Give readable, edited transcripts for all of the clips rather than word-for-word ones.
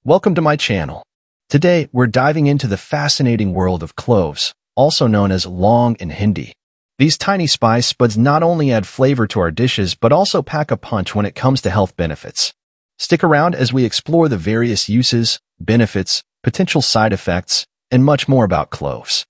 Welcome to my channel. Today, we're diving into the fascinating world of cloves, also known as Laung in Hindi. These tiny spice buds not only add flavor to our dishes but also pack a punch when it comes to health benefits. Stick around as we explore the various uses, benefits, potential side effects, and much more about cloves.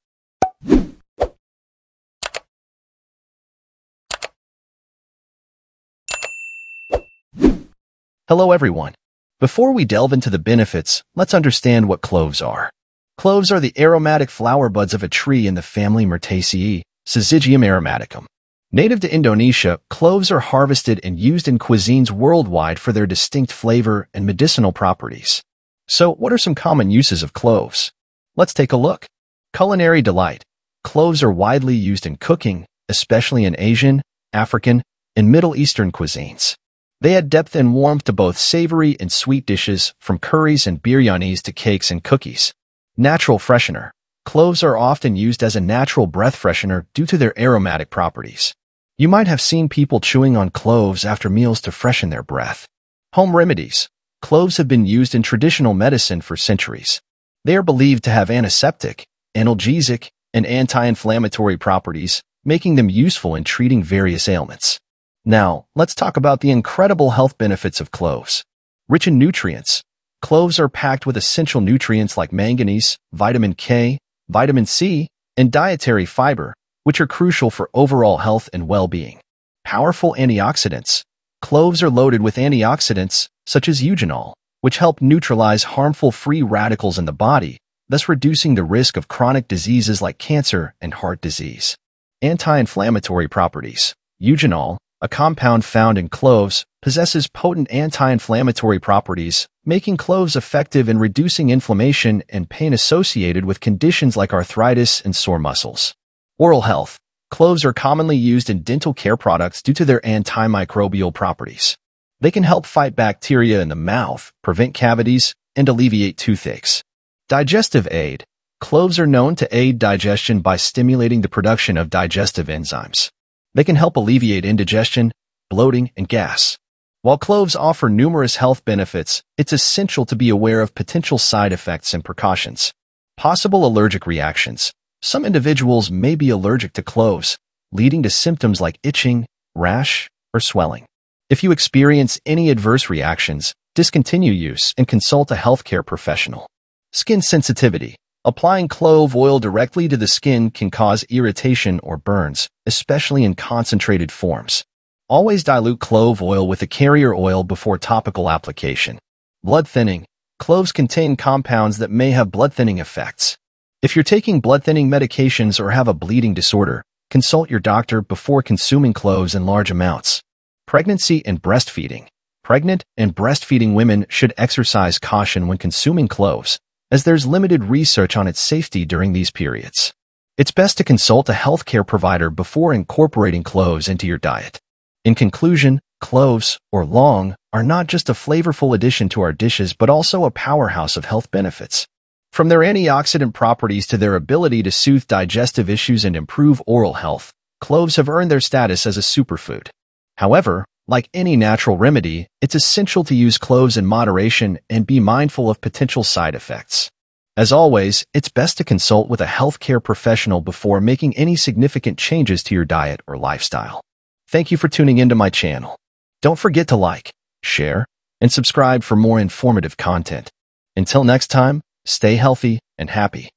Hello everyone. Before we delve into the benefits, let's understand what cloves are. Cloves are the aromatic flower buds of a tree in the family Myrtaceae, Syzygium aromaticum. Native to Indonesia, cloves are harvested and used in cuisines worldwide for their distinct flavor and medicinal properties. So, what are some common uses of cloves? Let's take a look. Culinary delight. Cloves are widely used in cooking, especially in Asian, African, and Middle Eastern cuisines. They add depth and warmth to both savory and sweet dishes, from curries and biryanis to cakes and cookies. Natural freshener. Cloves are often used as a natural breath freshener due to their aromatic properties. You might have seen people chewing on cloves after meals to freshen their breath. Home remedies. Cloves have been used in traditional medicine for centuries. They are believed to have antiseptic, analgesic, and anti-inflammatory properties, making them useful in treating various ailments. Now, let's talk about the incredible health benefits of cloves. Rich in nutrients. Cloves are packed with essential nutrients like manganese, vitamin K, vitamin C, and dietary fiber, which are crucial for overall health and well-being. Powerful antioxidants. Cloves are loaded with antioxidants, such as eugenol, which help neutralize harmful free radicals in the body, thus reducing the risk of chronic diseases like cancer and heart disease. Anti-inflammatory properties. Eugenol, a compound found in cloves, possesses potent anti-inflammatory properties, making cloves effective in reducing inflammation and pain associated with conditions like arthritis and sore muscles. Oral health. Cloves are commonly used in dental care products due to their antimicrobial properties. They can help fight bacteria in the mouth, prevent cavities, and alleviate toothaches. Digestive aid. Cloves are known to aid digestion by stimulating the production of digestive enzymes. They can help alleviate indigestion, bloating, and gas. While cloves offer numerous health benefits, it's essential to be aware of potential side effects and precautions. Possible allergic reactions. Some individuals may be allergic to cloves, leading to symptoms like itching, rash, or swelling. If you experience any adverse reactions, discontinue use and consult a healthcare professional. Skin sensitivity. Applying clove oil directly to the skin can cause irritation or burns, especially in concentrated forms. Always dilute clove oil with a carrier oil before topical application. Blood thinning. Cloves contain compounds that may have blood-thinning effects. If you're taking blood-thinning medications or have a bleeding disorder, consult your doctor before consuming cloves in large amounts. Pregnancy and breastfeeding. Pregnant and breastfeeding women should exercise caution when consuming cloves, as there's limited research on its safety during these periods. It's best to consult a healthcare provider before incorporating cloves into your diet. In conclusion, cloves, or Laung, are not just a flavorful addition to our dishes but also a powerhouse of health benefits. From their antioxidant properties to their ability to soothe digestive issues and improve oral health, cloves have earned their status as a superfood. However, like any natural remedy, it's essential to use cloves in moderation and be mindful of potential side effects. As always, it's best to consult with a healthcare professional before making any significant changes to your diet or lifestyle. Thank you for tuning into my channel. Don't forget to like, share, and subscribe for more informative content. Until next time, stay healthy and happy.